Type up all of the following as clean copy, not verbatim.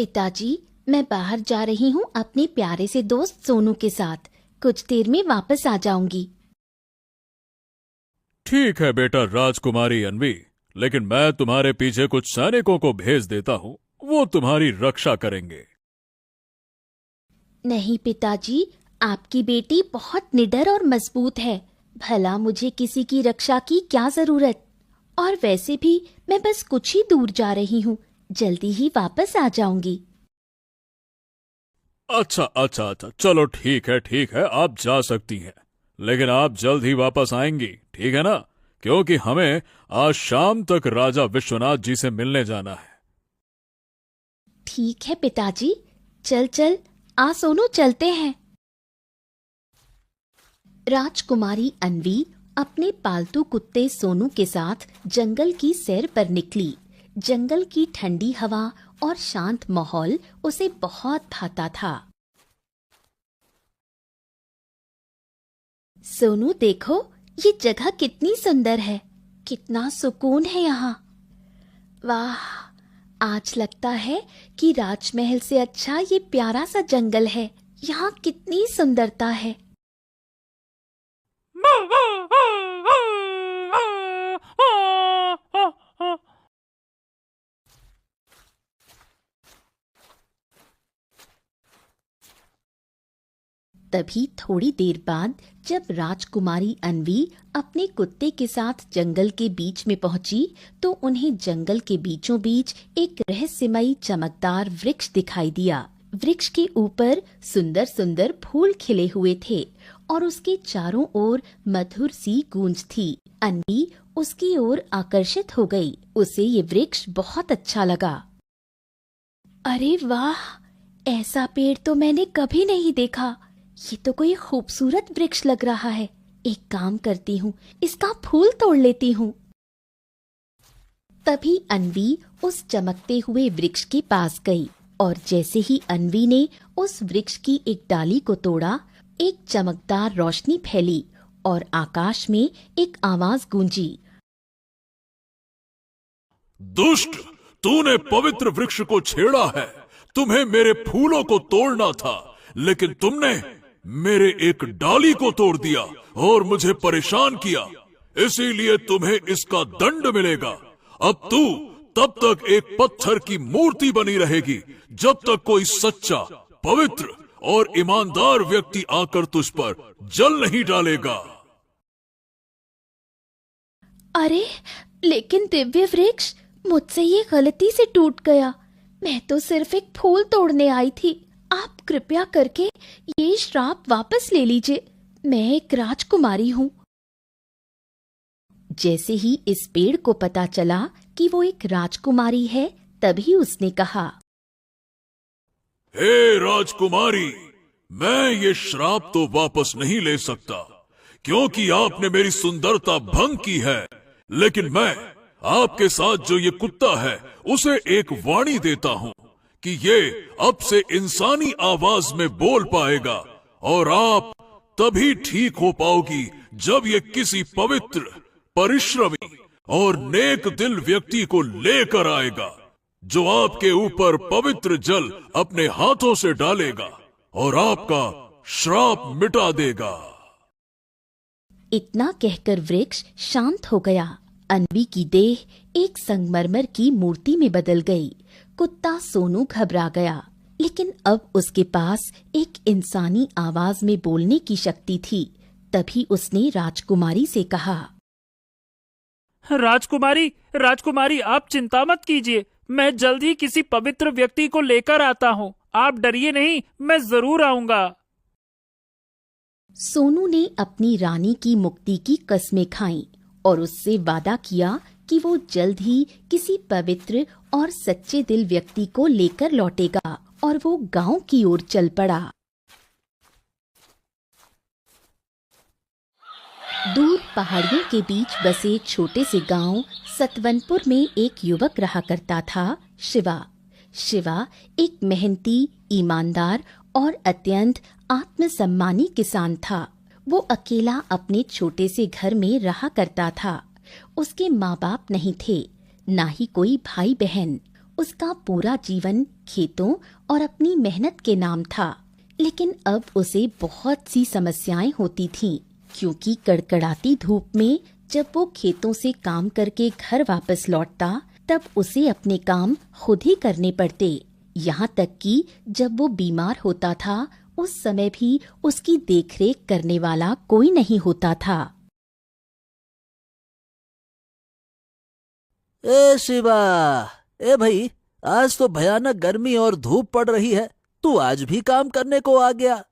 पिताजी, मैं बाहर जा रही हूँ अपने प्यारे से दोस्त सोनू के साथ। कुछ देर में वापस आ जाऊंगी। ठीक है बेटा राजकुमारी अन्वी, लेकिन मैं तुम्हारे पीछे कुछ सैनिकों को भेज देता हूँ, वो तुम्हारी रक्षा करेंगे। नहीं पिताजी, आपकी बेटी बहुत निडर और मजबूत है। भला मुझे किसी की रक्षा की क्या जरूरत। और वैसे भी मैं बस कुछ ही दूर जा रही हूँ, जल्दी ही वापस आ जाऊंगी। अच्छा, चलो ठीक है, आप जा सकती हैं, लेकिन आप जल्द ही वापस आएंगी, ठीक है ना? क्योंकि हमें आज शाम तक राजा विश्वनाथ जी से मिलने जाना है। ठीक है पिताजी, चल आ सोनू, चलते हैं। राजकुमारी अन्वी अपने पालतू कुत्ते सोनू के साथ जंगल की सैर पर निकली। जंगल की ठंडी हवा और शांत माहौल उसे बहुत भाता था। सोनू देखो, ये जगह कितनी सुंदर है, कितना सुकून है यहाँ। वाह, आज लगता है कि राजमहल से अच्छा ये प्यारा सा जंगल है। यहाँ कितनी सुंदरता है। तभी थोड़ी देर बाद जब राजकुमारी अन्वी अपने कुत्ते के साथ जंगल के बीच में पहुंची, तो उन्हें जंगल के बीचों बीच एक रहस्यमयी चमकदार वृक्ष दिखाई दिया। वृक्ष के ऊपर सुंदर सुंदर फूल खिले हुए थे और उसके चारों ओर मधुर सी गूंज थी। अन्वी उसकी ओर आकर्षित हो गई। उसे ये वृक्ष बहुत अच्छा लगा। अरे वाह, ऐसा पेड़ तो मैंने कभी नहीं देखा। ये तो कोई खूबसूरत वृक्ष लग रहा है। एक काम करती हूँ, इसका फूल तोड़ लेती हूँ। तभी अन्वी उस चमकते हुए वृक्ष के पास गई और जैसे ही अन्वी ने उस वृक्ष की एक डाली को तोड़ा, एक चमकदार रोशनी फैली और आकाश में एक आवाज गूंजी। दुष्ट, तूने पवित्र वृक्ष को छेड़ा है। तुम्हें मेरे फूलों को तोड़ना था, लेकिन तुमने मेरे एक डाली को तोड़ दिया और मुझे परेशान किया। इसीलिए तुम्हें इसका दंड मिलेगा। अब तू तब तक एक पत्थर की मूर्ति बनी रहेगी जब तक कोई सच्चा, पवित्र और ईमानदार व्यक्ति आकर तुझ पर जल नहीं डालेगा। अरे लेकिन दिव्य वृक्ष, मुझसे ये गलती से टूट गया। मैं तो सिर्फ एक फूल तोड़ने आई थी। आप कृपया करके ये श्राप वापस ले लीजिए। मैं एक राजकुमारी हूँ। जैसे ही इस पेड़ को पता चला कि वो एक राजकुमारी है, तभी उसने कहा, हे राजकुमारी, मैं ये श्राप तो वापस नहीं ले सकता, क्योंकि आपने मेरी सुंदरता भंग की है। लेकिन मैं आपके साथ जो ये कुत्ता है, उसे एक वाणी देता हूँ कि ये अब से इंसानी आवाज में बोल पाएगा और आप तभी ठीक हो पाओगी जब ये किसी पवित्र, परिश्रमी और नेक दिल व्यक्ति को लेकर आएगा, जो आपके ऊपर पवित्र जल अपने हाथों से डालेगा और आपका श्राप मिटा देगा। इतना कहकर वृक्ष शांत हो गया। अन्वी की देह एक संगमरमर की मूर्ति में बदल गई। कुत्ता सोनू घबरा गया, लेकिन अब उसके पास एक इंसानी आवाज में बोलने की शक्ति थी। तभी उसने राजकुमारी से कहा, राजकुमारी, आप चिंता मत कीजिए। मैं जल्द ही किसी पवित्र व्यक्ति को लेकर आता हूँ। आप डरिए नहीं, मैं जरूर आऊंगा। सोनू ने अपनी रानी की मुक्ति की कस्में खाईं और उससे वादा किया कि वो जल्द ही किसी पवित्र और सच्चे दिल व्यक्ति को लेकर लौटेगा, और वो गांव की ओर चल पड़ा। दूर पहाड़ियों के बीच बसे छोटे से गांव सतवनपुर में एक युवक रहा करता था, शिवा एक मेहनती, ईमानदार और अत्यंत आत्मसम्मानी किसान था। वो अकेला अपने छोटे से घर में रहा करता था। उसके माँ बाप नहीं थे, ना ही कोई भाई बहन। उसका पूरा जीवन खेतों और अपनी मेहनत के नाम था, लेकिन अब उसे बहुत सी समस्याएं होती थीं, क्योंकि कड़कड़ाती धूप में जब वो खेतों से काम करके घर वापस लौटता, तब उसे अपने काम खुद ही करने पड़ते। यहाँ तक कि जब वो बीमार होता था, उस समय भी उसकी देखरेख करने वाला कोई नहीं होता था। ए शिवा, ए भाई, आज तो भयानक गर्मी और धूप पड़ रही है, तू आज भी काम करने को आ गया।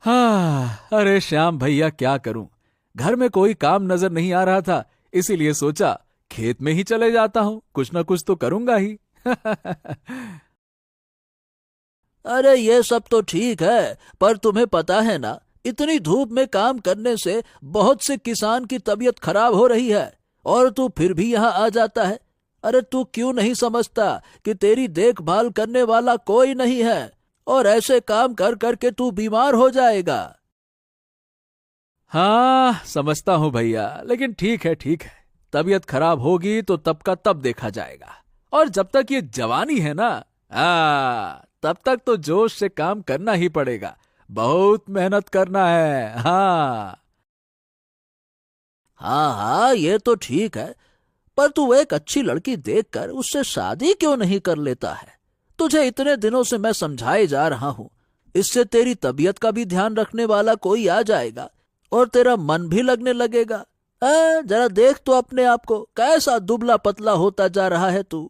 हाँ, अरे श्याम भैया, क्या करूं, घर में कोई काम नजर नहीं आ रहा था, इसीलिए सोचा खेत में ही चले जाता हूं, कुछ ना कुछ तो करूंगा ही। अरे ये सब तो ठीक है, पर तुम्हें पता है ना, इतनी धूप में काम करने से बहुत से किसान की तबीयत खराब हो रही है, और तू फिर भी यहाँ आ जाता है। अरे तू क्यों नहीं समझता कि तेरी देखभाल करने वाला कोई नहीं है, और ऐसे काम कर करके तू बीमार हो जाएगा। हाँ, समझता हूं भैया, लेकिन ठीक है, तबीयत खराब होगी तो तब का तब देखा जाएगा, और जब तक ये जवानी है ना, तब तक तो जोश से काम करना ही पड़ेगा, बहुत मेहनत करना है। हाँ हाँ, ये तो ठीक है, पर तू एक अच्छी लड़की देखकर उससे शादी क्यों नहीं कर लेता है? तुझे इतने दिनों से मैं समझाए जा रहा हूँ, इससे तेरी तबीयत का भी ध्यान रखने वाला कोई आ जाएगा और तेरा मन भी लगने लगेगा। जरा देख तो अपने आप को, कैसा दुबला पतला होता जा रहा है तू।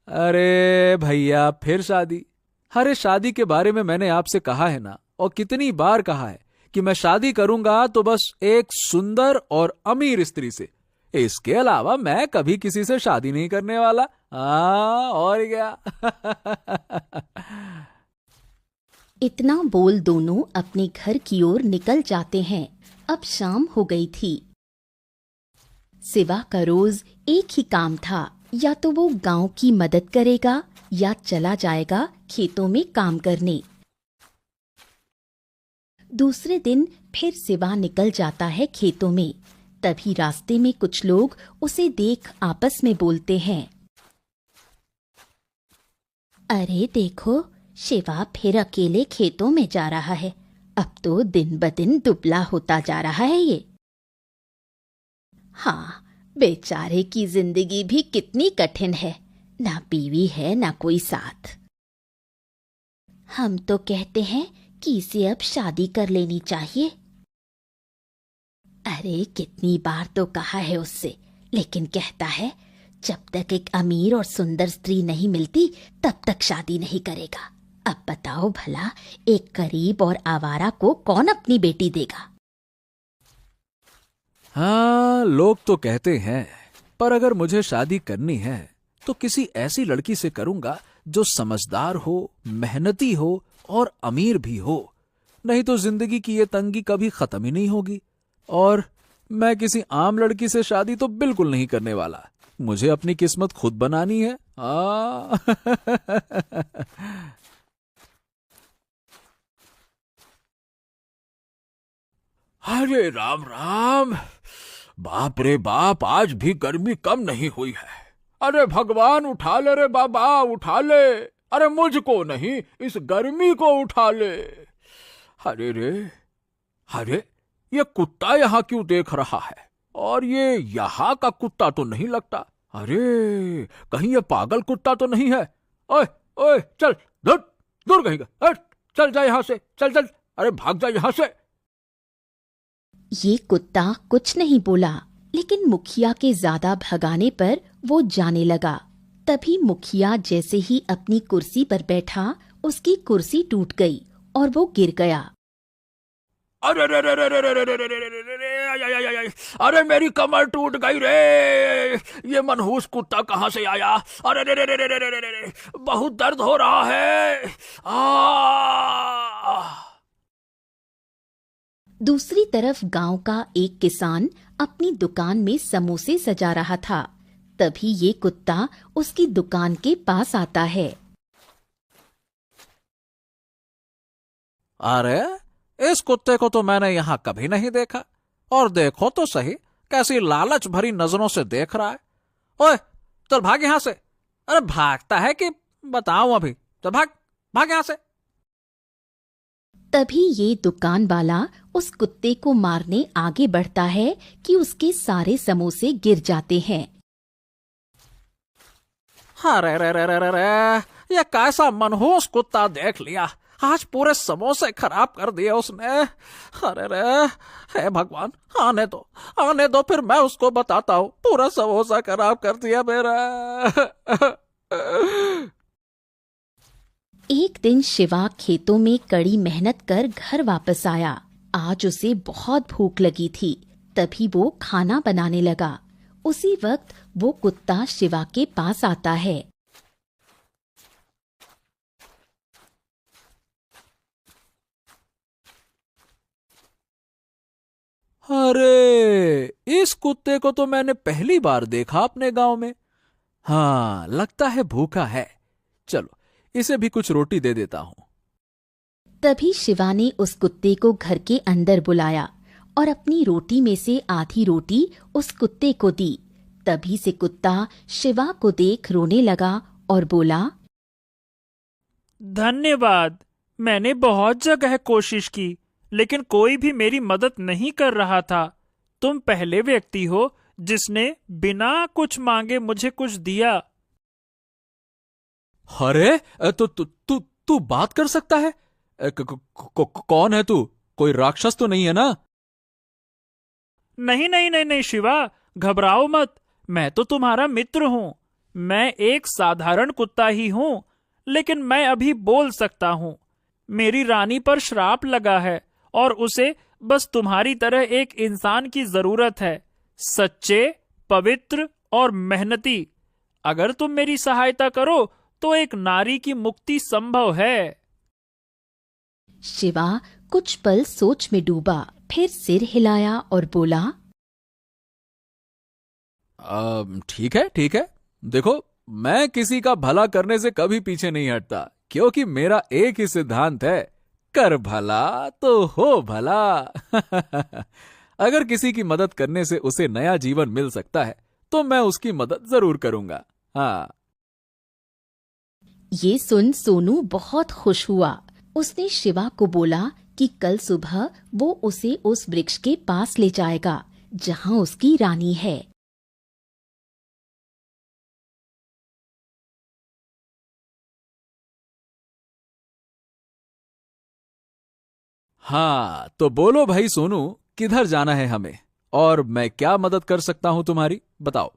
अरे भैया, फिर शादी? अरे शादी के बारे में मैंने आपसे कहा है ना, और कितनी बार कहा है कि मैं शादी करूंगा तो बस एक सुंदर और अमीर स्त्री से, इसके अलावा मैं कभी किसी से शादी नहीं करने वाला। और क्या। इतना बोल दोनों अपने घर की ओर निकल जाते हैं। अब शाम हो गई थी। शिवा का रोज एक ही काम था, या तो वो गांव की मदद करेगा या चला जाएगा खेतों में काम करने। दूसरे दिन फिर शिवा निकल जाता है खेतों में। तभी रास्ते में कुछ लोग उसे देख आपस में बोलते हैं, अरे देखो, शिवा फिर अकेले खेतों में जा रहा है, अब तो दिन ब दिन दुबला होता जा रहा है ये। हाँ, बेचारे की जिंदगी भी कितनी कठिन है, ना बीवी है ना कोई साथ। हम तो कहते हैं कि इसे अब शादी कर लेनी चाहिए। अरे कितनी बार तो कहा है उससे, लेकिन कहता है जब तक एक अमीर और सुंदर स्त्री नहीं मिलती तब तक शादी नहीं करेगा। अब बताओ भला, एक गरीब और आवारा को कौन अपनी बेटी देगा? हाँ, लोग तो कहते हैं, पर अगर मुझे शादी करनी है तो किसी ऐसी लड़की से करूंगा जो समझदार हो, मेहनती हो और अमीर भी हो, नहीं तो जिंदगी की ये तंगी कभी खत्म ही नहीं होगी। और मैं किसी आम लड़की से शादी तो बिल्कुल नहीं करने वाला, मुझे अपनी किस्मत खुद बनानी है। अरे राम राम, बाप रे बाप, आज भी गर्मी कम नहीं हुई है। अरे भगवान उठा ले रे बाबा, उठा ले। अरे मुझको नहीं, इस गर्मी को उठा ले। अरे रे, अरे ये कुत्ता यहाँ क्यों देख रहा है? और ये यहाँ का कुत्ता तो नहीं लगता। अरे कहीं ये पागल कुत्ता तो नहीं है? ओए ओए, चल दूर दूर कहीं, चल जा यहाँ से, चल चल, अरे भाग जा यहाँ से। ये कुत्ता कुछ नहीं बोला, लेकिन मुखिया के ज्यादा भगाने पर वो जाने लगा। तभी मुखिया जैसे ही अपनी कुर्सी पर बैठा, उसकी कुर्सी टूट गई और वो गिर गया। अरे रे रे रे रे रे रे रे रे रे रे रे, अरे मेरी कमर टूट गई रे। ये मनहूस कुत्ता कहाँ से आया? अरे रे रे रे रे रे रे रे, बहुत दर्द हो रहा है। दूसरी तरफ गांव का एक किसान अपनी दुकान में समोसे सजा रहा था। तभी ये कुत्ता उसकी दुकान के पास आता है। अरे इस कुत्ते को तो मैंने यहाँ कभी नहीं देखा, और देखो तो सही, कैसी लालच भरी नजरों से देख रहा है। ओए चल भाग यहां से। अरे भागता है कि बताऊं अभी। चल भाग भाग यहां से। तभी ये दुकान वाला उस कुत्ते को मारने आगे बढ़ता है कि उसके सारे समोसे गिर जाते हैं। अरे रे रे रे रे रे, ये कैसा मनहूस कुत्ता देख लिया। आज पूरे समोसे खराब कर दिए उसने। अरे रे, हे भगवान, आने दो फिर मैं उसको बताता हूँ। पूरा समोसा खराब कर दिया मेरा। एक दिन शिवा खेतों में कड़ी मेहनत कर घर वापस आया। आज उसे बहुत भूख लगी थी, तभी वो खाना बनाने लगा। उसी वक्त वो कुत्ता शिवा के पास आता है। अरे, इस कुत्ते को तो मैंने पहली बार देखा अपने गांव में। हाँ, लगता है भूखा है। चलो, इसे भी कुछ रोटी दे देता हूं। तभी शिवा ने उस कुत्ते को घर के अंदर बुलाया और अपनी रोटी में से आधी रोटी उस कुत्ते को दी। तभी से कुत्ता शिवा को देख रोने लगा और बोला, धन्यवाद। मैंने बहुत जगह कोशिश की, लेकिन कोई भी मेरी मदद नहीं कर रहा था। तुम पहले व्यक्ति हो जिसने बिना कुछ मांगे मुझे कुछ दिया। अरे, तू बात कर सकता है? कौन है तू? कोई राक्षस तो नहीं है ना? नहीं नहीं नहीं नहीं शिवा, घबराओ मत। मैं तो तुम्हारा मित्र हूँ। मैं एक साधारण कुत्ता ही हूँ, लेकिन मैं अभी बोल सकता हूँ। मेरी रानी पर श्राप लगा है और उसे बस तुम्हारी तरह एक इंसान की जरूरत है, सच्चे, पवित्र और मेहनती। अगर तुम मेरी सहायता करो तो एक नारी की मुक्ति संभव है। शिवा कुछ पल सोच में डूबा, फिर सिर हिलाया और बोला, ठीक है। देखो, मैं किसी का भला करने से कभी पीछे नहीं हटता, क्योंकि मेरा एक ही सिद्धांत है, कर भला तो हो भला। अगर किसी की मदद करने से उसे नया जीवन मिल सकता है तो मैं उसकी मदद जरूर करूंगा। हाँ। ये सुन सोनू बहुत खुश हुआ। उसने शिवा को बोला कि कल सुबह वो उसे उस वृक्ष के पास ले जाएगा जहां उसकी रानी है। हाँ, तो बोलो भाई सोनू, किधर जाना है हमें और मैं क्या मदद कर सकता हूं तुम्हारी? बताओ।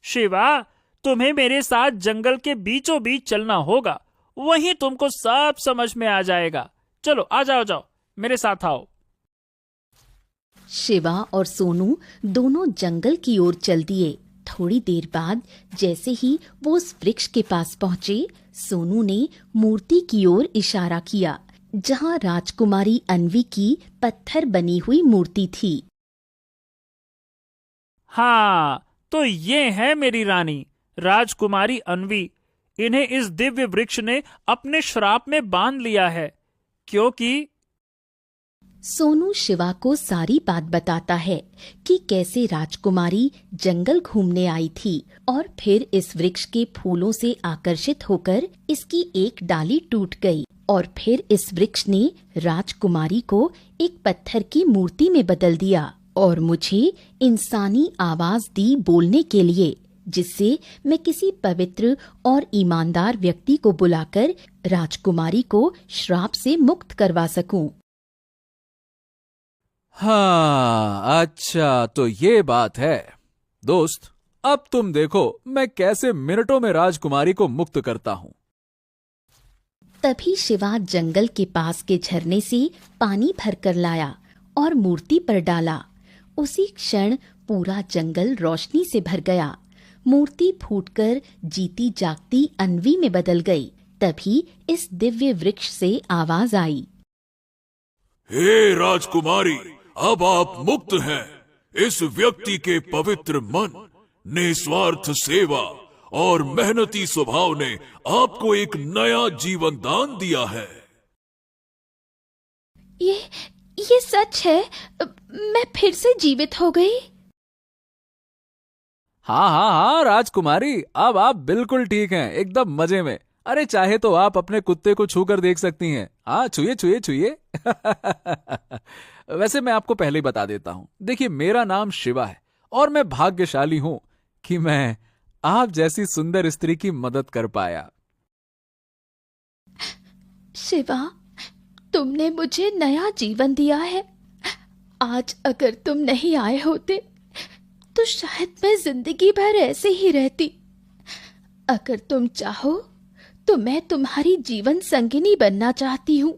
शिवा, तुम्हें मेरे साथ जंगल के बीचों बीच चलना होगा। वहीं तुमको सब समझ में आ जाएगा। चलो आ जाओ, मेरे साथ आओ। शिवा और सोनू दोनों जंगल की ओर चल दिए। थोड़ी देर बाद जैसे ही वो उस वृक्ष के पास पहुंचे, सोनू ने मूर्ति की ओर इशारा किया जहां राजकुमारी अन्वी की पत्थर बनी हुई मूर्ति थी। हाँ, तो ये है मेरी रानी, राजकुमारी अन्वी। इन्हें इस दिव्य वृक्ष ने अपने श्राप में बांध लिया है, क्योंकि सोनू शिवा को सारी बात बताता है कि कैसे राजकुमारी जंगल घूमने आई थी और फिर इस वृक्ष के फूलों से आकर्षित होकर इसकी एक डाली टूट गई और फिर इस वृक्ष ने राजकुमारी को एक पत्थर की मूर्ति में बदल दिया और मुझे इंसानी आवाज दी बोलने के लिए, जिससे मैं किसी पवित्र और ईमानदार व्यक्ति को बुलाकर राजकुमारी को श्राप से मुक्त करवा सकूं। हाँ, अच्छा, तो ये बात है। दोस्त, अब तुम देखो मैं कैसे मिनटों में राजकुमारी को मुक्त करता हूँ। तभी शिवा जंगल के पास के झरने से पानी भरकर लाया और मूर्ति पर डाला। उसी क्षण पूरा जंगल रोशनी से भर गया। मूर्ति फूटकर जीती जागती अन्वी में बदल गई। तभी इस दिव्य वृक्ष से आवाज आई, हे राजकुमारी, अब आप मुक्त हैं। इस व्यक्ति के पवित्र मन, निस्वार्थ सेवा और मेहनती स्वभाव ने आपको एक नया जीवन दान दिया है। ये सच है? मैं फिर से जीवित हो गई? हाँ हाँ हाँ राजकुमारी, अब आप बिल्कुल ठीक हैं, एकदम मजे में। अरे चाहे तो आप अपने कुत्ते को छू कर देख सकती हैं। हाँ, छुए छुए छुए। वैसे मैं आपको पहले ही बता देता हूं, देखिए मेरा नाम शिवा है और मैं भाग्यशाली हूं कि मैं आप जैसी सुंदर स्त्री की मदद कर पाया। शिवा, तुमने मुझे नया जीवन दिया है। आज अगर तुम नहीं आए होते तो शायद मैं जिंदगी भर ऐसे ही रहती। अगर तुम चाहो तो मैं तुम्हारी जीवन संगिनी बनना चाहती हूँ।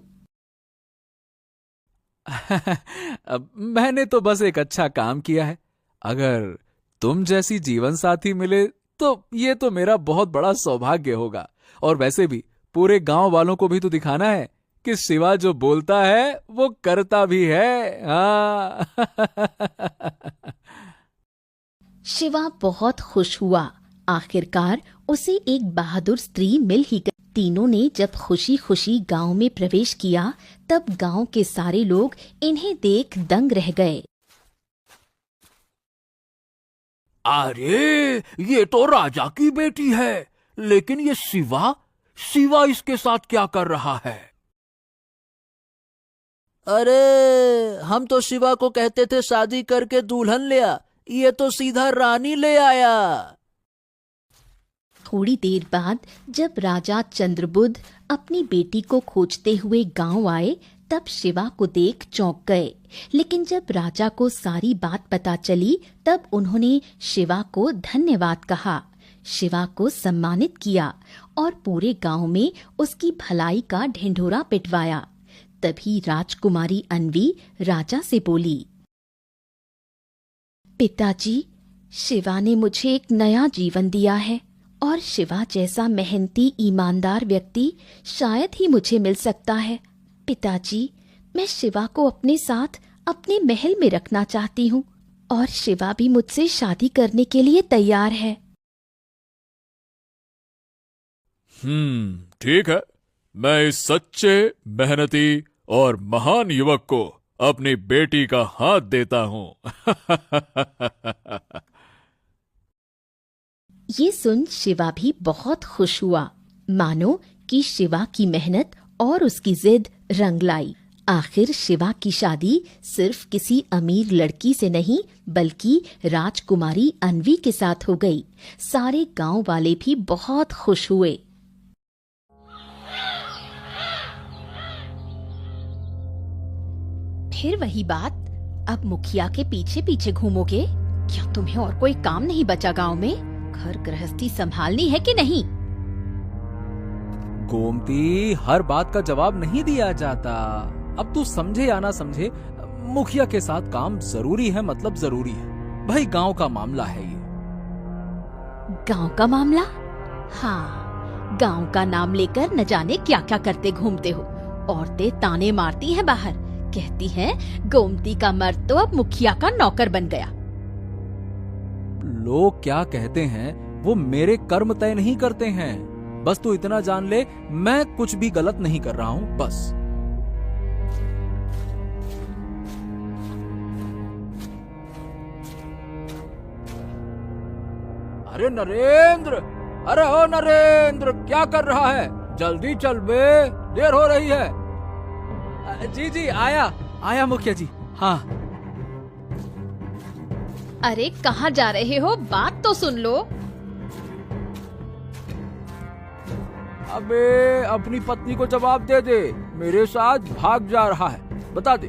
अब मैंने तो बस एक अच्छा काम किया है। अगर तुम जैसी जीवन साथी मिले तो ये तो मेरा बहुत बड़ा सौभाग्य होगा। और वैसे भी पूरे गांव वालों को भी तो दिखाना है कि शिवा जो बोलता है वो करता भी है। हाँ। शिवा बहुत खुश हुआ। आखिरकार उसे एक बहादुर स्त्री मिल ही गई। तीनों ने जब खुशी खुशी गांव में प्रवेश किया तब गांव के सारे लोग इन्हें देख दंग रह गए। अरे ये तो राजा की बेटी है, लेकिन ये शिवा शिवा इसके साथ क्या कर रहा है? अरे हम तो शिवा को कहते थे शादी करके दुल्हन ले आ, ये तो सीधा रानी ले आया। थोड़ी देर बाद जब राजा चंद्रबुद्ध अपनी बेटी को खोजते हुए गांव आए तब शिवा को देख चौंक गए। लेकिन जब राजा को सारी बात पता चली तब उन्होंने शिवा को धन्यवाद कहा, शिवा को सम्मानित किया और पूरे गांव में उसकी भलाई का ढिंढोरा पिटवाया। तभी राजकुमारी अन्वी राजा से बोली, पिताजी, शिवा ने मुझे एक नया जीवन दिया है और शिवा जैसा मेहनती ईमानदार व्यक्ति शायद ही मुझे मिल सकता है। पिताजी, मैं शिवा को अपने साथ अपने महल में रखना चाहती हूँ और शिवा भी मुझसे शादी करने के लिए तैयार है। ठीक है। मैं इस सच्चे, मेहनती और महान युवक को अपनी बेटी का हाथ देता हूँ। ये सुन शिवा भी बहुत खुश हुआ, मानो कि शिवा की मेहनत और उसकी जिद रंग लाई। आखिर शिवा की शादी सिर्फ किसी अमीर लड़की से नहीं बल्कि राजकुमारी अन्वी के साथ हो गई। सारे गांव वाले भी बहुत खुश हुए। फिर वही बात, अब मुखिया के पीछे पीछे घूमोगे? क्या तुम्हें और कोई काम नहीं बचा गांव में? घर गृहस्थी संभालनी है कि नहीं? गोमती, हर बात का जवाब नहीं दिया जाता। अब तू समझे या ना समझे, मुखिया के साथ काम जरूरी है, मतलब जरूरी है भाई। गांव का मामला है ये। गांव का मामला? हाँ, गांव का नाम लेकर न जाने क्या क्या करते घूमते हो। औरतें ताने मारती हैं बाहर, कहती हैं गोमती का मर्द तो अब मुखिया का नौकर बन गया। लोग क्या कहते हैं वो मेरे कर्म तय नहीं करते हैं। बस तू इतना जान ले, मैं कुछ भी गलत नहीं कर रहा हूं, बस। अरे नरेंद्र, अरे ओ नरेंद्र, क्या कर रहा है? जल्दी चल बे, देर हो रही है। जी जी, आया मुखिया जी। हाँ। अरे कहाँ जा रहे हो? बात तो सुन लो। अबे अपनी पत्नी को जवाब दे दे, मेरे साथ भाग जा रहा है, बता दे।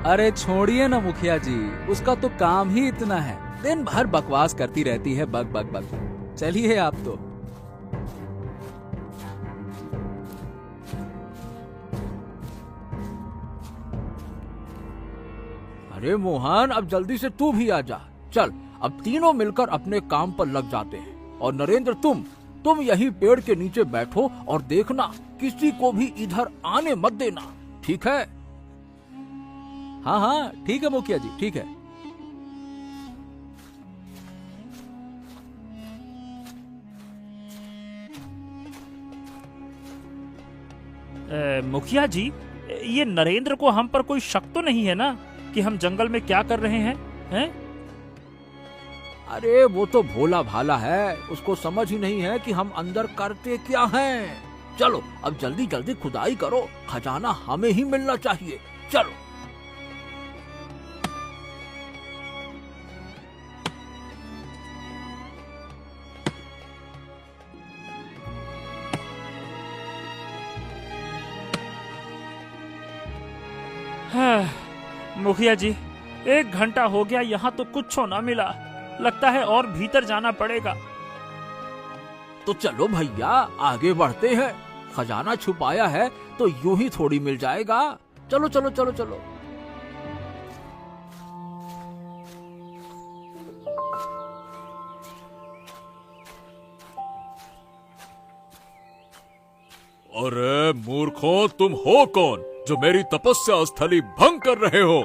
अरे छोड़िए ना मुखिया जी, उसका तो काम ही इतना है, दिन भर बकवास करती रहती है, बक बक बक। चलिए आप तो। अरे मोहन, अब जल्दी से तू भी आ जा। चल, अब तीनों मिलकर अपने काम पर लग जाते हैं। और नरेंद्र, तुम यहीं पेड़ के नीचे बैठो और देखना, किसी को भी इधर आने मत देना, ठीक है? हाँ हाँ ठीक है मुखिया जी, ठीक है। मुखिया जी, ये नरेंद्र को हम पर कोई शक तो नहीं है ना कि हम जंगल में क्या कर रहे हैं? अरे वो तो भोला भाला है, उसको समझ ही नहीं है कि हम अंदर करते क्या हैं। चलो अब जल्दी जल्दी खुदाई करो, खजाना हमें ही मिलना चाहिए। चलो। मुखिया जी, 1 घंटा हो गया, यहाँ तो कुछ ना मिला। लगता है और भीतर जाना पड़ेगा। तो चलो भैया आगे बढ़ते हैं, खजाना छुपाया है तो यूं ही थोड़ी मिल जाएगा। चलो चलो चलो चलो। अरे मूर्खों, तुम हो कौन जो मेरी तपस्या स्थली भंग कर रहे हो?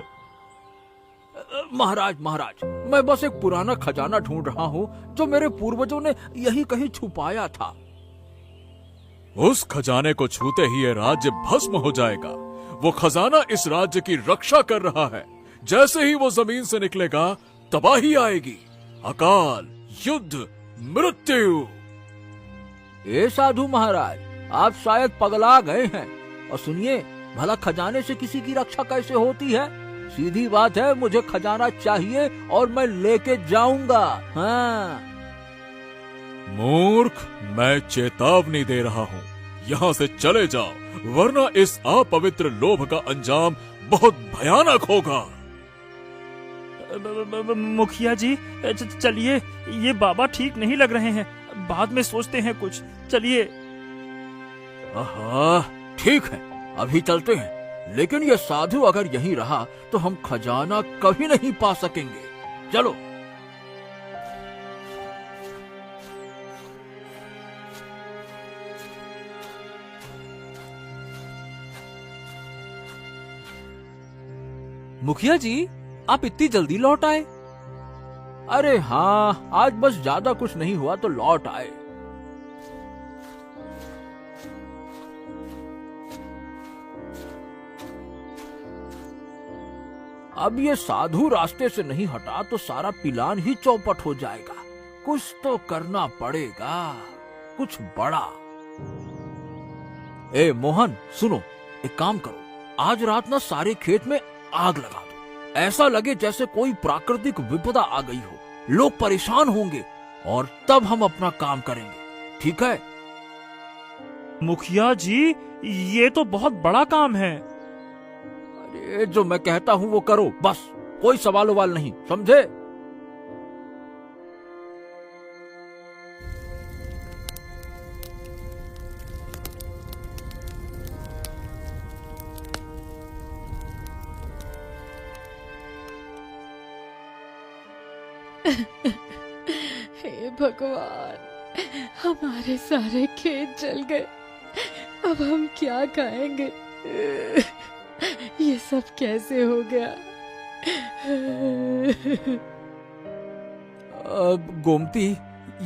महाराज महाराज, मैं बस एक पुराना खजाना ढूंढ रहा हूँ जो मेरे पूर्वजों ने यही कहीं छुपाया था। उस खजाने को छूते ही ये राज्य भस्म हो जाएगा। वो खजाना इस राज्य की रक्षा कर रहा है। जैसे ही वो जमीन से निकलेगा तबाही आएगी, अकाल, युद्ध, मृत्यु। ए साधु महाराज, आप शायद पगला गए हैं। और सुनिए, भला खजाने से किसी की रक्षा कैसे होती है? सीधी बात है, मुझे खजाना चाहिए और मैं लेके जाऊंगा। हाँ। मूर्ख, मैं चेतावनी दे रहा हूँ, यहाँ से चले जाओ, वरना इस अपवित्र लोभ का अंजाम बहुत भयानक होगा। मुखिया जी, चलिए, ये बाबा ठीक नहीं लग रहे हैं, बाद में सोचते हैं कुछ। चलिए। ठीक है, अभी चलते हैं। लेकिन ये साधु अगर यहीं रहा तो हम खजाना कभी नहीं पा सकेंगे। चलो। मुखिया जी, आप इतनी जल्दी लौट आए? अरे हाँ, आज बस ज्यादा कुछ नहीं हुआ तो लौट आए। अब ये साधु रास्ते से नहीं हटा तो सारा पिलान ही चौपट हो जाएगा। कुछ तो करना पड़ेगा, कुछ बड़ा। ए मोहन, सुनो, एक काम करो, आज रात ना सारे खेत में आग लगा दो। ऐसा लगे जैसे कोई प्राकृतिक विपदा आ गई हो। लोग परेशान होंगे और तब हम अपना काम करेंगे। ठीक है? मुखिया जी, ये तो बहुत बड़ा काम है। अरे जो मैं कहता हूँ वो करो, बस। कोई सवाल उवाल नहीं, समझे? हे भगवान, हमारे सारे खेत जल गए। अब हम क्या खाएंगे? ये सब कैसे हो गया? गोमती,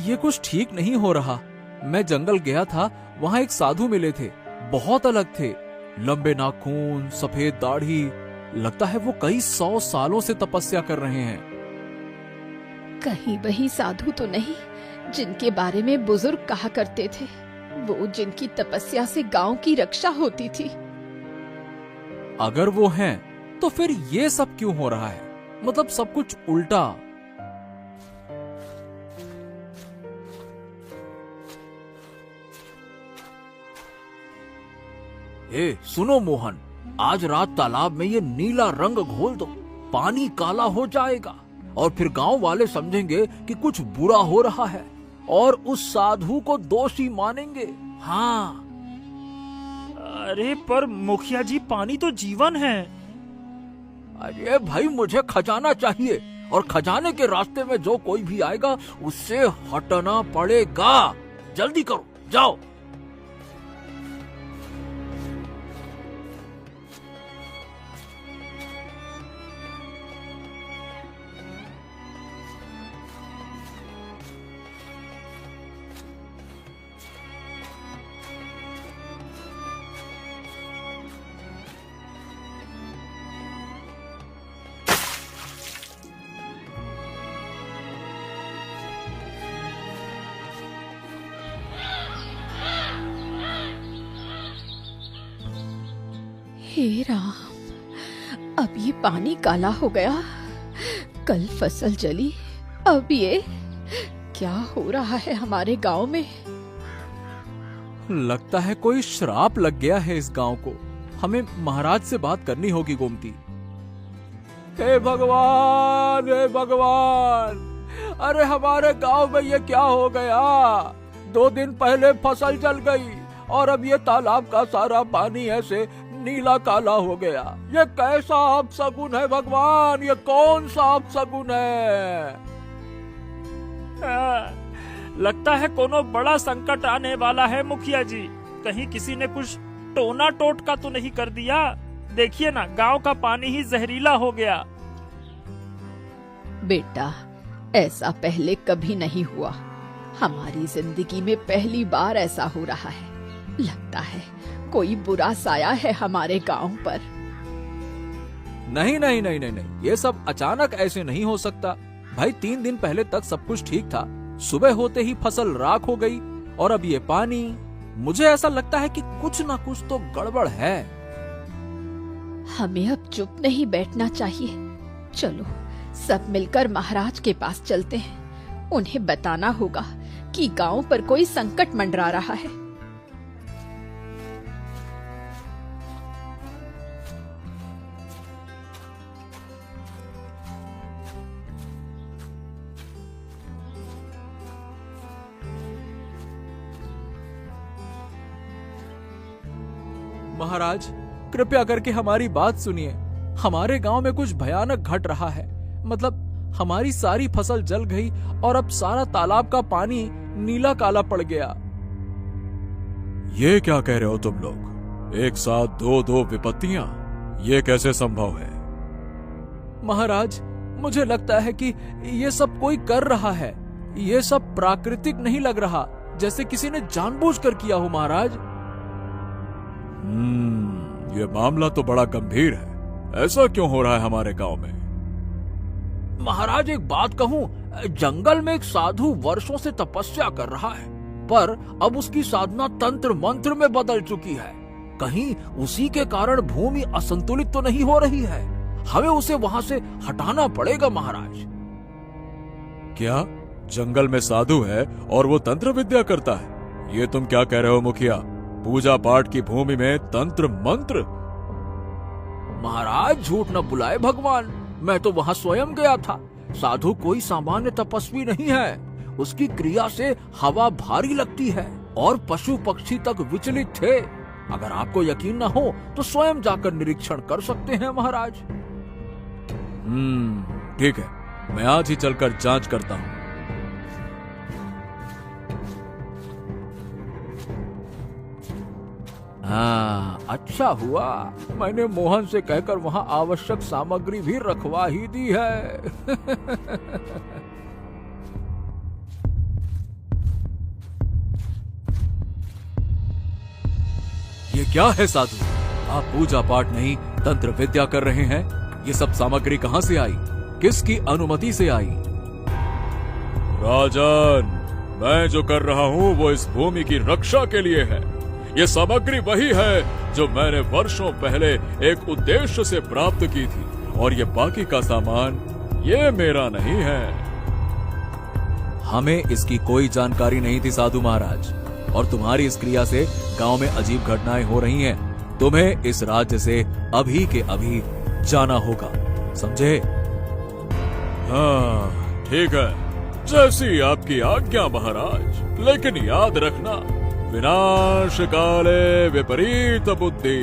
ये कुछ ठीक नहीं हो रहा। मैं जंगल गया था, वहाँ एक साधु मिले थे, बहुत अलग थे। लंबे नाखून, सफेद दाढ़ी, लगता है वो कई 100 सालों से तपस्या कर रहे हैं। कहीं वही साधु तो नहीं जिनके बारे में बुजुर्ग कहा करते थे, वो जिनकी तपस्या से गांव की रक्षा होती थी? अगर वो हैं, तो फिर ये सब क्यों हो रहा है? मतलब सब कुछ उल्टा। ए सुनो मोहन, आज रात तालाब में ये नीला रंग घोल दो, पानी काला हो जाएगा और फिर गांव वाले समझेंगे कि कुछ बुरा हो रहा है और उस साधु को दोषी मानेंगे। हाँ। अरे पर मुखिया जी, पानी तो जीवन है। अरे भाई, मुझे खजाना चाहिए और खजाने के रास्ते में जो कोई भी आएगा उससे हटना पड़ेगा। जल्दी करो, जाओ। हे राम, अब ये पानी काला हो गया। कल फसल जली, अब ये क्या हो रहा है हमारे गांव में? लगता है कोई श्राप लग गया है इस गांव को। हमें महाराज से बात करनी होगी गोमती। हे भगवान, हे भगवान, अरे हमारे गांव में ये क्या हो गया? 2 दिन पहले फसल जल गई और अब ये तालाब का सारा पानी ऐसे नीला काला हो गया। ये कैसा अपशगुन है भगवान? ये कौन सा अपशगुन है? लगता है कोनो बड़ा संकट आने वाला है मुखिया जी। कहीं किसी ने कुछ टोना टोटका तो नहीं कर दिया? देखिए ना, गांव का पानी ही जहरीला हो गया। बेटा, ऐसा पहले कभी नहीं हुआ। हमारी जिंदगी में पहली बार ऐसा हो रहा है। लगता है कोई बुरा साया है हमारे गांव पर। नहीं नहीं नहीं नहीं नहीं, ये सब अचानक ऐसे नहीं हो सकता भाई। 3 दिन पहले तक सब कुछ ठीक था, सुबह होते ही फसल राख हो गई और अब ये पानी। मुझे ऐसा लगता है कि कुछ ना कुछ तो गड़बड़ है। हमें अब चुप नहीं बैठना चाहिए। चलो सब मिलकर महाराज के पास चलते हैं। उन्हें बताना होगा कि गांव पर कोई संकट मंडरा रहा है। महाराज, कृपया करके हमारी बात सुनिए। हमारे गांव में कुछ भयानक घट रहा है। मतलब हमारी सारी फसल जल गई और अब सारा तालाब का पानी नीला काला पड़ गया। ये क्या कह रहे हो तुम लोग? एक साथ 2 विपत्तियां, ये कैसे संभव है? महाराज, मुझे लगता है कि ये सब कोई कर रहा है। ये सब प्राकृतिक नहीं लग रहा, जैसे किसी ने जानबूझकर किया हो महाराज। ये मामला तो बड़ा गंभीर है। ऐसा क्यों हो रहा है हमारे गांव में? महाराज, एक बात कहूं, जंगल में एक साधु वर्षों से तपस्या कर रहा है, पर अब उसकी साधना तंत्र मंत्र में बदल चुकी है। कहीं उसी के कारण भूमि असंतुलित तो नहीं हो रही है? हमें उसे वहां से हटाना पड़ेगा महाराज। क्या जंगल में साधु है और वो तंत्र विद्या करता है? ये तुम क्या कह रहे हो मुखिया? पूजा पाठ की भूमि में तंत्र मंत्र? महाराज, झूठ न बुलाए भगवान, मैं तो वहां स्वयं गया था। साधु कोई सामान्य तपस्वी नहीं है। उसकी क्रिया से हवा भारी लगती है और पशु पक्षी तक विचलित थे। अगर आपको यकीन न हो तो स्वयं जाकर निरीक्षण कर सकते हैं महाराज। ठीक है, मैं आज ही चलकर जांच करता हूँ। हाँ, अच्छा हुआ मैंने मोहन से कहकर वहां आवश्यक सामग्री भी रखवा ही दी है। ये क्या है साधु? आप पूजा पाठ नहीं तंत्र विद्या कर रहे हैं? ये सब सामग्री कहां से आई? किसकी अनुमति से आई? राजन, मैं जो कर रहा हूं वो इस भूमि की रक्षा के लिए है। ये सामग्री वही है जो मैंने वर्षों पहले एक उद्देश्य से प्राप्त की थी, और ये बाकी का सामान ये मेरा नहीं है। हमें इसकी कोई जानकारी नहीं थी साधु महाराज, और तुम्हारी इस क्रिया से गांव में अजीब घटनाएं हो रही हैं। तुम्हें इस राज्य से अभी के अभी जाना होगा, समझे? हाँ ठीक है, जैसी आपकी आज्ञा महाराज। लेकिन याद रखना, विनाश काले विपरीत बुद्धि।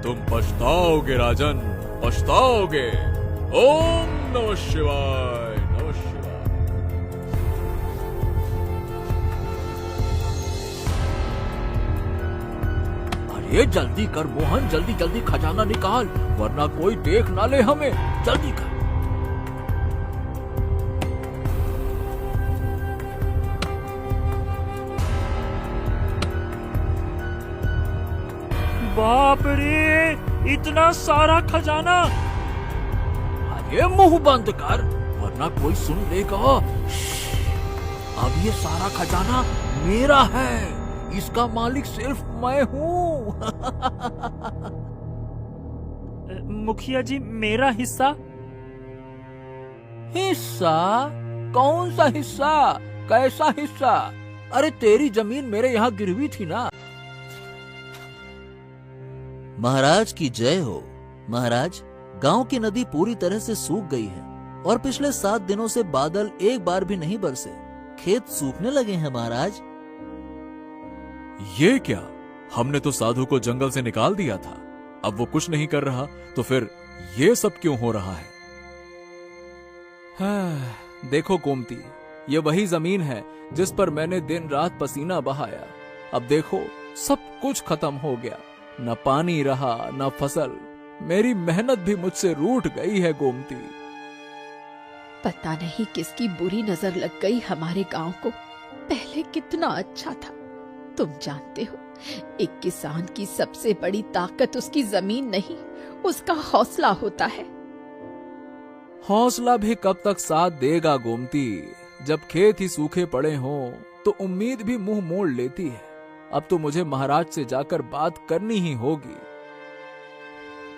तुम पछताओगे राजन, पछताओगे। ओम नमः शिवाय, नमः शिवाय। अरे जल्दी कर मोहन, जल्दी जल्दी खजाना निकाल, वरना कोई देख ना ले हमें। जल्दी कर। बाप रे, इतना सारा खजाना! अरे मुंह बंद कर, वरना कोई सुन लेगा। अब ये सारा खजाना मेरा है, इसका मालिक सिर्फ मैं हूँ। मुखिया जी, मेरा हिस्सा? हिस्सा? कौन सा हिस्सा? कैसा हिस्सा? अरे तेरी जमीन मेरे यहाँ गिरवी थी ना। महाराज की जय हो। महाराज, गांव की नदी पूरी तरह से सूख गई है और पिछले 7 दिनों से बादल एक बार भी नहीं बरसे। खेत सूखने लगे हैं महाराज। ये क्या? हमने तो साधु को जंगल से निकाल दिया था, अब वो कुछ नहीं कर रहा, तो फिर ये सब क्यों हो रहा है? हाँ, देखो गोमती, ये वही जमीन है जिस पर मैंने दिन रात पसीना बहाया। अब देखो, सब कुछ खत्म हो गया, न पानी रहा न फसल। मेरी मेहनत भी मुझसे रूठ गई है गोमती। पता नहीं किसकी बुरी नजर लग गई हमारे गांव को। पहले कितना अच्छा था। तुम जानते हो, एक किसान की सबसे बड़ी ताकत उसकी जमीन नहीं, उसका हौसला होता है। हौसला भी कब तक साथ देगा गोमती? जब खेत ही सूखे पड़े हों तो उम्मीद भी मुंह मोड़ लेती है। अब तो मुझे महाराज से जाकर बात करनी ही होगी।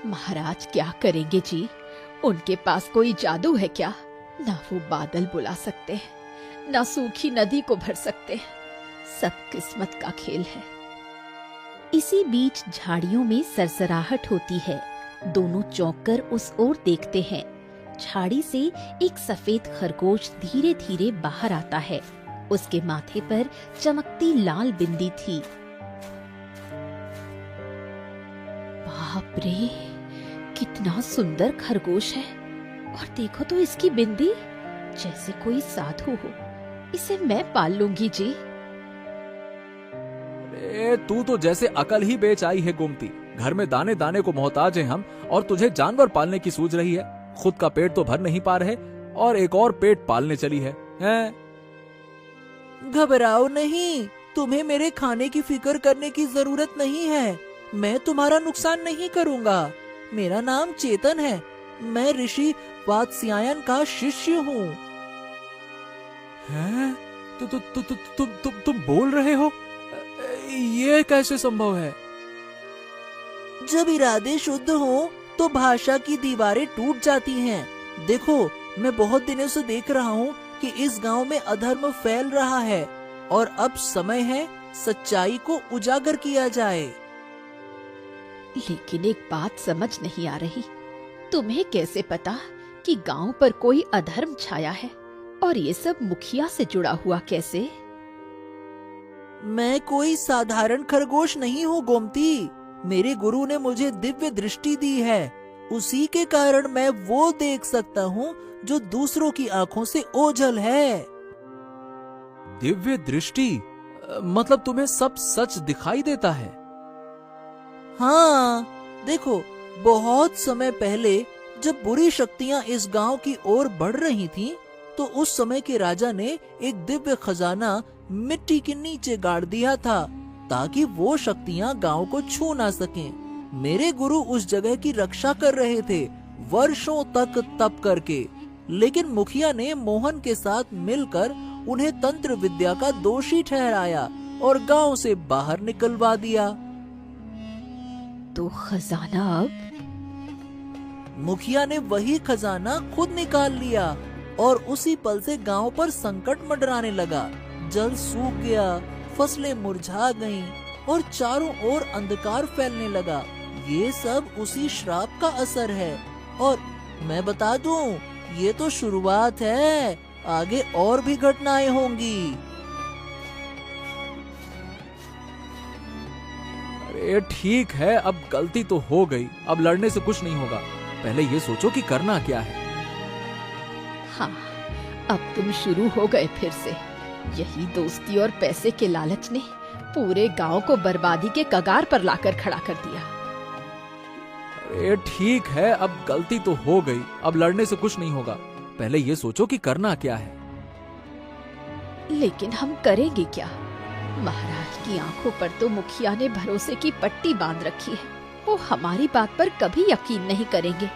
महाराज क्या करेंगे जी? उनके पास कोई जादू है क्या? ना वो बादल बुला सकते हैं, ना सूखी नदी को भर सकते हैं। सब किस्मत का खेल है। इसी बीच झाड़ियों में सरसराहट होती है। दोनों चौंक कर उस ओर देखते हैं। झाड़ी से एक सफेद खरगोश धीरे धीरे बाहर आता है। उसके माथे पर चमकती लाल बिंदी थी। बाप रे, कितना सुंदर खरगोश है। और देखो तो इसकी बिंदी, जैसे कोई साधु हो। इसे मैं पाल लूंगी जी। तू तो जैसे अकल ही बेच आई है गोमती। घर में दाने दाने को मोहताज हैं हम, और तुझे जानवर पालने की सूझ रही है। खुद का पेट तो भर नहीं पा रहे और एक और पेट पालने चली है, हैं? घबराओ नहीं, तुम्हें मेरे खाने की फिक्र करने की जरूरत नहीं है। मैं तुम्हारा नुकसान नहीं करूंगा। मेरा नाम चेतन है। मैं ऋषि वात्स्यायन का शिष्य हूँ। हैं? तुम बोल रहे हो? ये कैसे संभव है? जब इरादे शुद्ध हो तो भाषा की दीवारें टूट जाती हैं। देखो, मैं बहुत दिनों से देख रहा हूँ कि इस गांव में अधर्म फैल रहा है और अब समय है सच्चाई को उजागर किया जाए। लेकिन एक बात समझ नहीं आ रही। तुम्हें कैसे पता कि गांव पर कोई अधर्म छाया है? और ये सब मुखिया से जुड़ा हुआ कैसे? मैं कोई साधारण खरगोश नहीं हूँ गोमती। मेरे गुरु ने मुझे दिव्य दृष्टि दी है। उसी के कारण मैं वो देख सकता हूँ जो दूसरों की आंखों से ओझल है। दिव्य दृष्टि? मतलब तुम्हें सब सच दिखाई देता है? हाँ, देखो, बहुत समय पहले जब बुरी शक्तियाँ इस गांव की ओर बढ़ रही थीं, तो उस समय के राजा ने एक दिव्य खजाना मिट्टी के नीचे गाड़ दिया था ताकि वो शक्तियाँ गांव को छू ना सकें। मेरे गुरु उस जगह की रक्षा कर रहे थे, वर्षों तक तप करके। लेकिन मुखिया ने मोहन के साथ मिलकर उन्हें तंत्र विद्या का दोषी ठहराया और गांव से बाहर निकलवा दिया। तो खजाना अब? मुखिया ने वही खजाना खुद निकाल लिया और उसी पल से गांव पर संकट मंडराने लगा। जल सूख गया, फसलें मुरझा गईं और चारों ओर अंधकार फैलने लगा। ये सब उसी श्राप का असर है। और मैं बता दूं, ये तो शुरुआत है, आगे और भी घटनाएं होंगी। अरे ठीक है, अब गलती तो हो गई, अब लड़ने से कुछ नहीं होगा। पहले ये सोचो कि करना क्या है। हाँ, अब तुम शुरू हो गए फिर से। यही दोस्ती और पैसे के लालच ने पूरे गांव को बर्बादी के कगार पर लाकर खड़ा कर दिया। अरे ठीक है, अब गलती तो हो गई, अब लड़ने से कुछ नहीं होगा। पहले ये सोचो कि करना क्या है। लेकिन हम करेंगे क्या? महाराज की आंखों पर तो मुखिया ने भरोसे की पट्टी बांध रखी है। वो हमारी बात पर कभी यकीन नहीं करेंगे।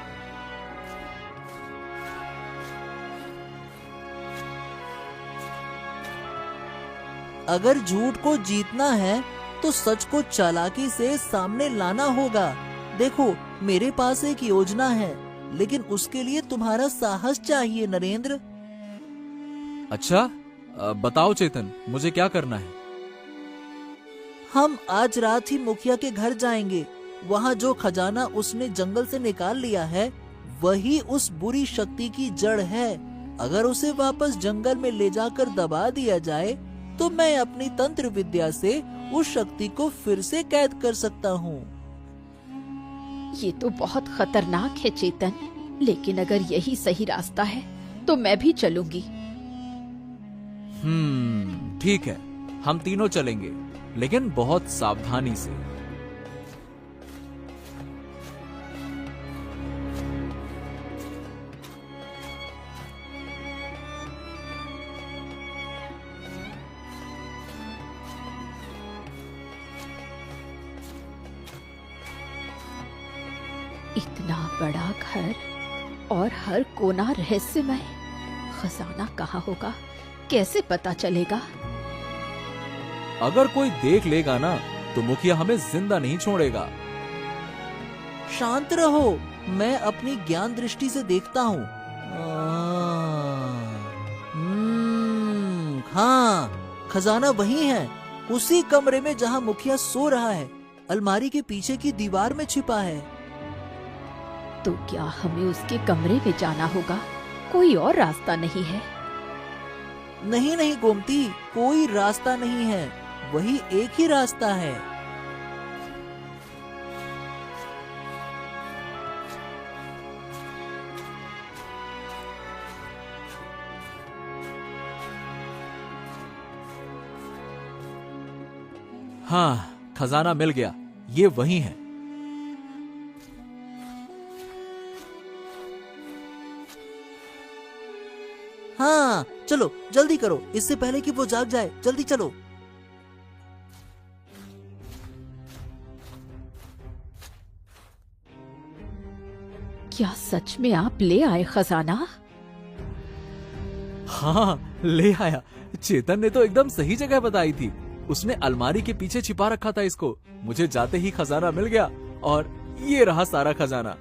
अगर झूठ को जीतना है तो सच को चालाकी से सामने लाना होगा। देखो, मेरे पास एक योजना है, लेकिन उसके लिए तुम्हारा साहस चाहिए नरेंद्र। अच्छा, बताओ चेतन, मुझे क्या करना है? हम आज रात ही मुखिया के घर जाएंगे। वहाँ जो खजाना उसने जंगल से निकाल लिया है, वही उस बुरी शक्ति की जड़ है। अगर उसे वापस जंगल में ले जाकर दबा दिया जाए, तो मैं अपनी तंत्र विद्या से उस शक्ति को फिर से कैद कर सकता हूँ। ये तो बहुत खतरनाक है चेतन, लेकिन अगर यही सही रास्ता है तो मैं भी चलूंगी। ठीक है, हम तीनों चलेंगे, लेकिन बहुत सावधानी से। इतना बड़ा घर और हर कोना रहस्यमय, खजाना कहाँ होगा, कैसे पता चलेगा? अगर कोई देख लेगा ना, तो मुखिया हमें जिंदा नहीं छोड़ेगा। शांत रहो, मैं अपनी ज्ञान दृष्टि से देखता हूँ। हाँ, खजाना वही है, उसी कमरे में जहाँ मुखिया सो रहा है। अलमारी के पीछे की दीवार में छिपा है। तो क्या हमें उसके कमरे में जाना होगा? कोई और रास्ता नहीं है? नहीं नहीं गोमती, कोई रास्ता नहीं है, वही एक ही रास्ता है। हाँ, खजाना मिल गया, ये वही है। हाँ, चलो जल्दी करो, इससे पहले कि वो जाग जाए। जल्दी चलो। क्या सच में आप ले आए खजाना? हाँ, ले आया। चेतन ने तो एकदम सही जगह बताई थी। उसने अलमारी के पीछे छिपा रखा था इसको। मुझे जाते ही खजाना मिल गया और ये रहा सारा खजाना।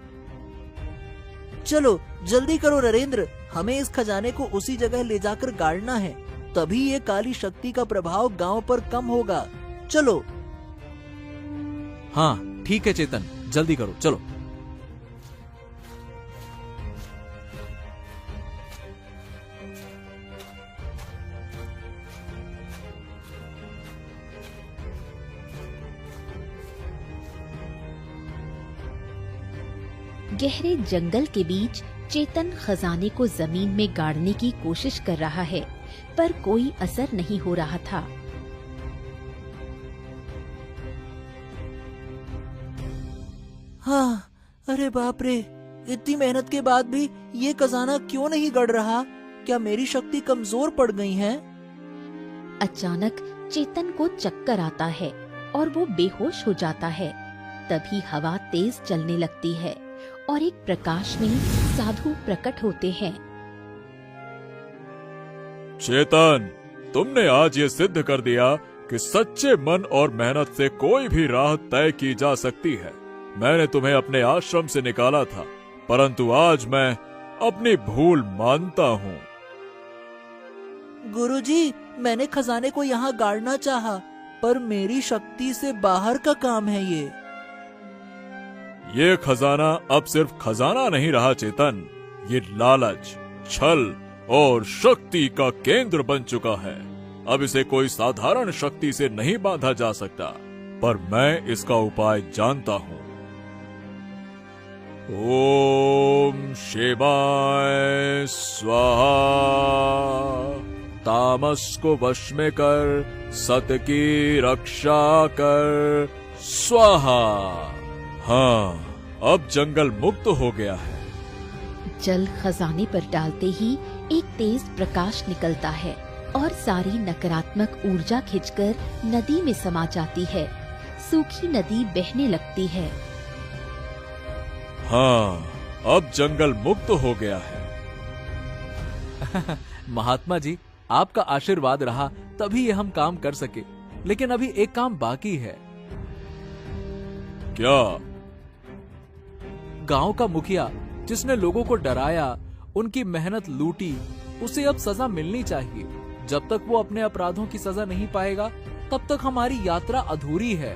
चलो जल्दी करो नरेंद्र, हमें इस खजाने को उसी जगह ले जाकर गाड़ना है, तभी ये काली शक्ति का प्रभाव गांव पर कम होगा। चलो। हाँ ठीक है चेतन, जल्दी करो, चलो। गहरे जंगल के बीच चेतन खजाने को जमीन में गाड़ने की कोशिश कर रहा है, पर कोई असर नहीं हो रहा था। हाँ, अरे बाप रे, इतनी मेहनत के बाद भी ये खजाना क्यों नहीं गड़ रहा? क्या मेरी शक्ति कमजोर पड़ गई है? अचानक चेतन को चक्कर आता है और वो बेहोश हो जाता है। तभी हवा तेज चलने लगती है और एक प्रकाश में साधु प्रकट होते हैं। चेतन, तुमने आज ये सिद्ध कर दिया कि सच्चे मन और मेहनत से कोई भी राह तय की जा सकती है। मैंने तुम्हें अपने आश्रम से निकाला था, परंतु आज मैं अपनी भूल मानता हूँ। गुरुजी, मैंने खजाने को यहाँ गाड़ना चाहा, पर मेरी शक्ति से बाहर का काम है ये खजाना अब सिर्फ खजाना नहीं रहा चेतन, ये लालच, छल और शक्ति का केंद्र बन चुका है। अब इसे कोई साधारण शक्ति से नहीं बांधा जा सकता, पर मैं इसका उपाय जानता हूँ। ओम शिवाय स्वाहा। तामस को वश में कर, सत की रक्षा कर, स्वाहा। हाँ, अब जंगल मुक्त हो गया है। जल खजाने पर डालते ही एक तेज प्रकाश निकलता है और सारी नकारात्मक ऊर्जा खिंचकर नदी में समा जाती है। सूखी नदी बहने लगती है। हाँ, अब जंगल मुक्त हो गया है। महात्मा जी, आपका आशीर्वाद रहा तभी ये हम काम कर सके, लेकिन अभी एक काम बाकी है। क्या? गांव का मुखिया जिसने लोगों को डराया, उनकी मेहनत लूटी, उसे अब सजा मिलनी चाहिए। जब तक वो अपने अपराधों की सजा नहीं पाएगा तब तक हमारी यात्रा अधूरी है।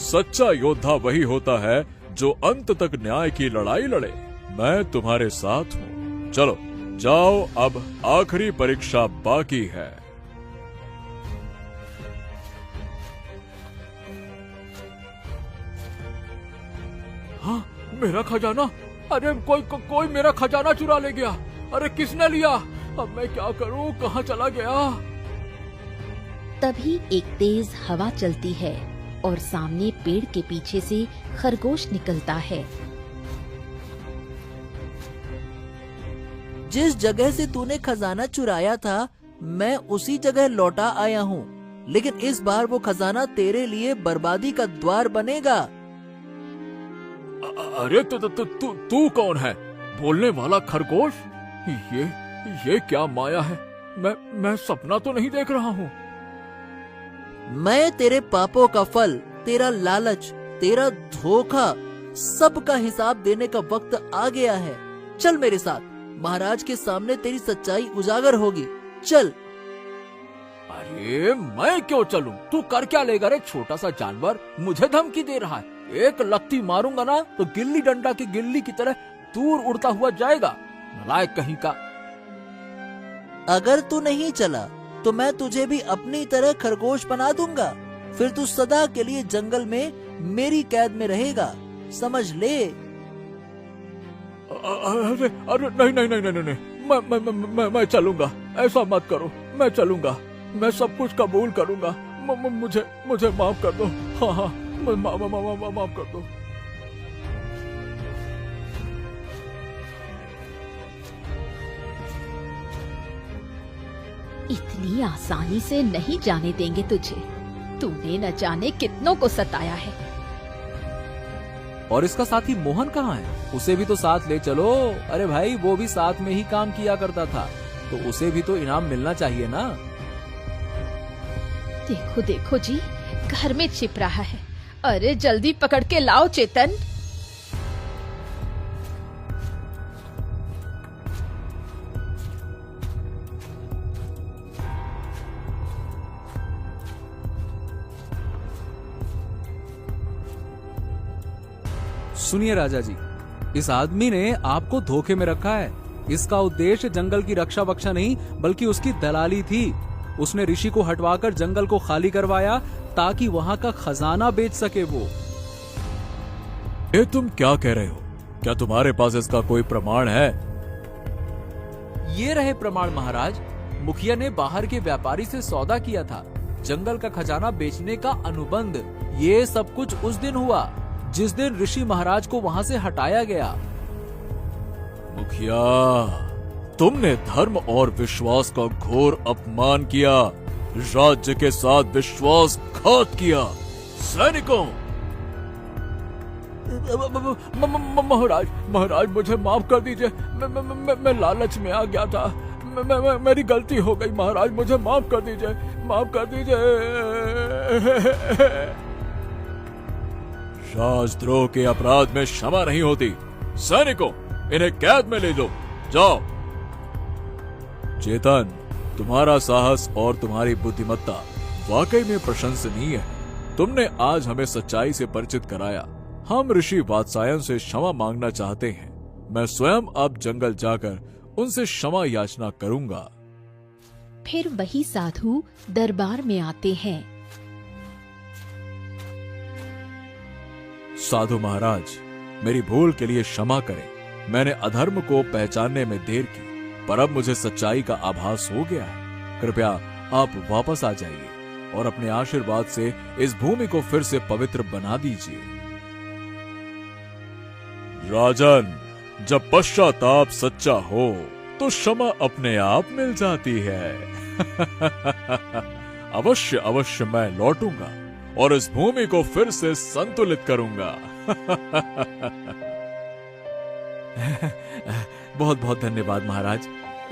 सच्चा योद्धा वही होता है जो अंत तक न्याय की लड़ाई लड़े। मैं तुम्हारे साथ हूँ। चलो जाओ, अब आखिरी परीक्षा बाकी है। हाँ, मेरा खजाना! अरे कोई मेरा खजाना चुरा ले गया। अरे किसने लिया? अब मैं क्या करूं? कहाँ चला गया? तभी एक तेज हवा चलती है और सामने पेड़ के पीछे से खरगोश निकलता है। जिस जगह से तूने खजाना चुराया था, मैं उसी जगह लौटा आया हूँ, लेकिन इस बार वो खजाना तेरे लिए बर्बादी का द्वार बनेगा। अरे तू कौन है? बोलने वाला खरगोश? ये क्या माया है? मैं सपना तो नहीं देख रहा हूँ। मैं तेरे पापों का फल, तेरा लालच, तेरा धोखा, सब का हिसाब देने का वक्त आ गया है। चल मेरे साथ, महाराज के सामने तेरी सच्चाई उजागर होगी। चल। अरे मैं क्यों चलूं? तू कर क्या लेगा रे छोटा सा जानवर? मुझे धमकी दे रहा है। एक लत्ती मारूंगा ना तो गिल्ली डंडा की गिल्ली की तरह दूर उड़ता हुआ जाएगा। नालायक कहीं का। अगर तू नहीं चला तो मैं तुझे भी अपनी तरह खरगोश बना दूंगा। फिर तू सदा के लिए जंगल में मेरी कैद में रहेगा, समझ ले। अरे नहीं, मैं चलूंगा। ऐसा मत करो, मैं चलूंगा। मैं सब कुछ कबूल करूंगा। मुझे माफ कर दो। हाँ, माफ कर दो। इतनी आसानी से नहीं जाने देंगे तुझे। तूने न जाने कितनों को सताया है। और इसका साथी मोहन कहाँ है? उसे भी तो साथ ले चलो। अरे भाई, वो भी साथ में ही काम किया करता था, तो उसे भी तो इनाम मिलना चाहिए ना। देखो देखो जी, घर में छिप रहा है। अरे जल्दी पकड़ के लाओ चेतन। सुनिए राजा जी, इस आदमी ने आपको धोखे में रखा है। इसका उद्देश्य जंगल की रक्षा वक्षा नहीं, बल्कि उसकी दलाली थी। उसने ऋषि को हटवाकर जंगल को खाली करवाया ताकि वहाँ का खजाना बेच सके वो। ये तुम क्या कह रहे हो? क्या तुम्हारे पास इसका कोई प्रमाण है? ये रहे प्रमाण महाराज। मुखिया ने बाहर के व्यापारी से सौदा किया था, जंगल का खजाना बेचने का अनुबंध। ये सब कुछ उस दिन हुआ जिस दिन ऋषि महाराज को वहाँ से हटाया गया। मुखिया, तुमने धर्म और विश्वास का घोर अपमान किया, राज्य के साथ विश्वासघात किया। सैनिकों! महाराज मुझे माफ कर दीजिए। मैं लालच में आ गया था। मेरी गलती हो गई महाराज, मुझे माफ कर दीजिए, माफ कर दीजिए। राजद्रोह के अपराध में क्षमा नहीं होती। सैनिकों, इन्हें कैद में ले लो। जाओ। चेतन, तुम्हारा साहस और तुम्हारी बुद्धिमत्ता वाकई में प्रशंसनीय है। तुमने आज हमें सच्चाई से परिचित कराया। हम ऋषि वात्सायन से क्षमा मांगना चाहते हैं। मैं स्वयं अब जंगल जाकर उनसे क्षमा याचना करूंगा। फिर वही साधु दरबार में आते हैं। साधु महाराज, मेरी भूल के लिए क्षमा करें। मैंने अधर्म को पहचानने में देर की, पर अब मुझे सच्चाई का आभास हो गया है। कृपया आप वापस आ जाइए और अपने आशीर्वाद से इस भूमि को फिर से पवित्र बना दीजिए। राजन, जब पश्चाताप सच्चा हो तो क्षमा अपने आप मिल जाती है। अवश्य अवश्य मैं लौटूंगा और इस भूमि को फिर से संतुलित करूंगा। बहुत बहुत धन्यवाद महाराज।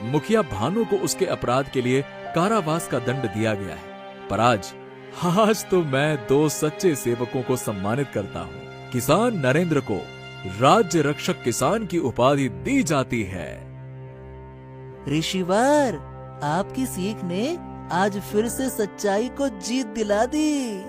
मुखिया भानु को उसके अपराध के लिए कारावास का दंड दिया गया है, पर आज तो मैं 2 सच्चे सेवकों को सम्मानित करता हूँ। किसान नरेंद्र को राज्य रक्षक किसान की उपाधि दी जाती है। ऋषिवर, आपकी सीख ने आज फिर से सच्चाई को जीत दिला दी।